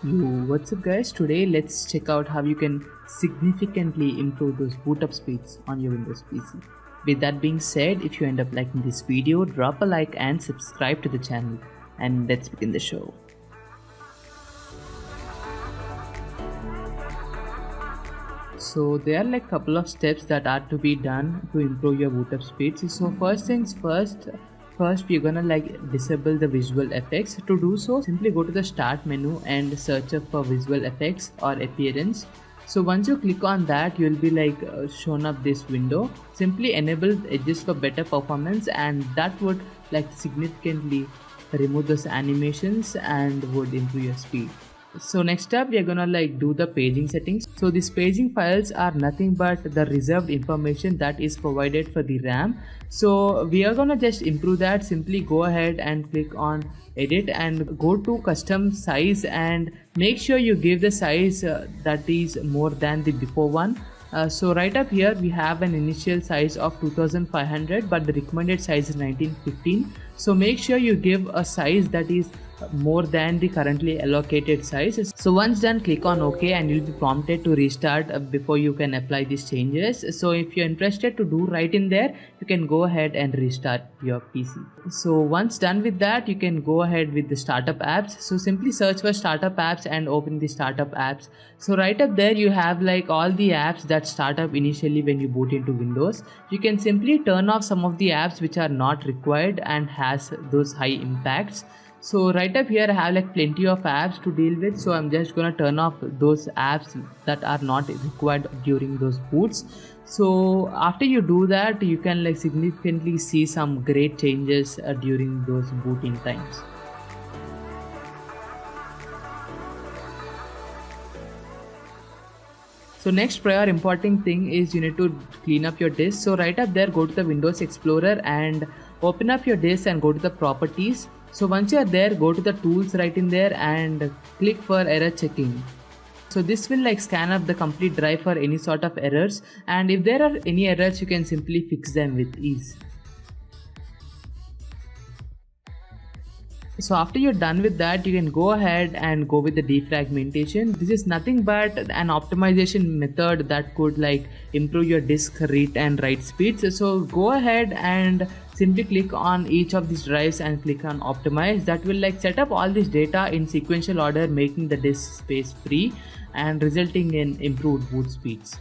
Yo, what's up guys? Today let's check out how you can significantly improve those boot up speeds on your Windows PC. With that being said, if you end up liking this video, drop a like and subscribe to the channel, and let's begin the show. So there are like couple of steps that are to be done to improve your boot up speeds. So first things first, we're gonna disable the visual effects. To do so, simply go to the start menu and search up for visual effects or appearance. So once you click on that, you'll be shown up this window. Simply enable edges for better performance, and that would significantly remove those animations and would improve your speed. So next up, we are gonna do the paging settings. So these paging files are nothing but the reserved information that is provided for the RAM. So we are gonna just improve that. Simply go ahead and click on edit and go to custom size and make sure you give the size that is more than the before one. So right up here we have an initial size of 2500, but the recommended size is 1915. So make sure you give a size that is more than the currently allocated size. So once done, click on OK and you'll be prompted to restart before you can apply these changes. So if you're interested to do right in there, you can go ahead and restart your PC. So once done with that, you can go ahead with the startup apps. So simply search for startup apps and open the startup apps. So right up there you have all the apps that start up initially when you boot into Windows. You can simply turn off some of the apps which are not required and has those high impacts. So right up here I have plenty of apps to deal with, so I'm just gonna turn off those apps that are not required during those boots. So after you do that, you can significantly see some great changes during those booting times. So next prior important thing is you need to clean up your disk. So right up there, go to the Windows Explorer and open up your disk and go to the properties. So once you are there, go to the tools right in there and click for error checking. So this will scan up the complete drive for any sort of errors, and if there are any errors, you can simply fix them with ease. So after you're done with that, you can go ahead and go with the defragmentation. This is nothing but an optimization method that could improve your disk read and write speeds. So go ahead and simply click on each of these drives and click on optimize. That will set up all this data in sequential order, making the disk space free and resulting in improved boot speeds.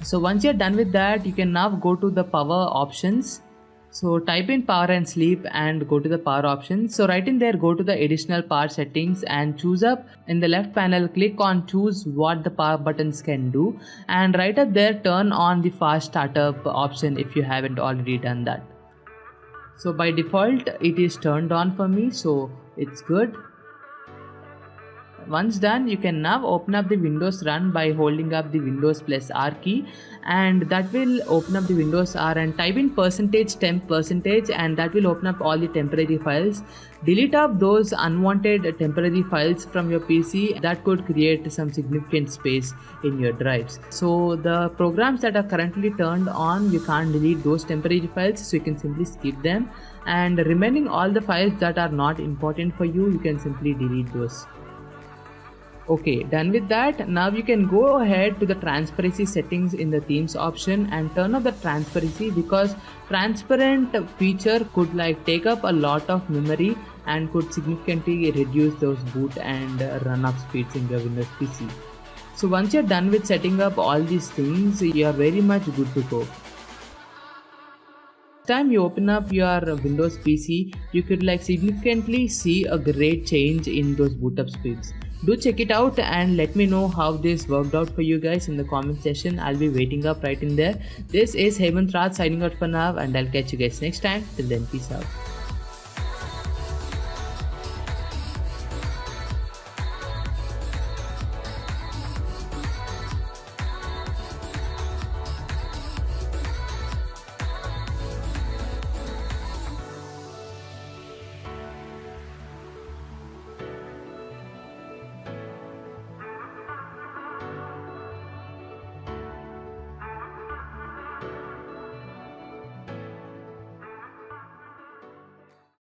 So once you're done with that, you can now go to the power options. So type in power and sleep and go to the power options. So right in there, go to the additional power settings and choose up in the left panel, click on choose what the power buttons can do, and right up there turn on the fast startup option if you haven't already done that. So by default it is turned on for me, so it's good. Once done, you can now open up the Windows Run by holding up the Windows plus R key, and that will open up the Windows R, and type in %temp% and that will open up all the temporary files. Delete up those unwanted temporary files from your PC that could create some significant space in your drives. So the programs that are currently turned on, you can't delete those temporary files, so you can simply skip them, and remaining all the files that are not important for you, you can simply delete those. Okay, done with that. Now you can go ahead to the transparency settings in the themes option and turn off the transparency, because transparent feature could take up a lot of memory and could significantly reduce those boot and run up speeds in your Windows PC. So once you're done with setting up all these things, you are very much good to go. Time you open up your Windows PC, you could significantly see a great change in those boot up speeds. Do check it out and let me know how this worked out for you guys in the comment section. I'll be waiting up right in there. This is Hemant Raj signing out for now, and I'll catch you guys next time. Till then, peace out.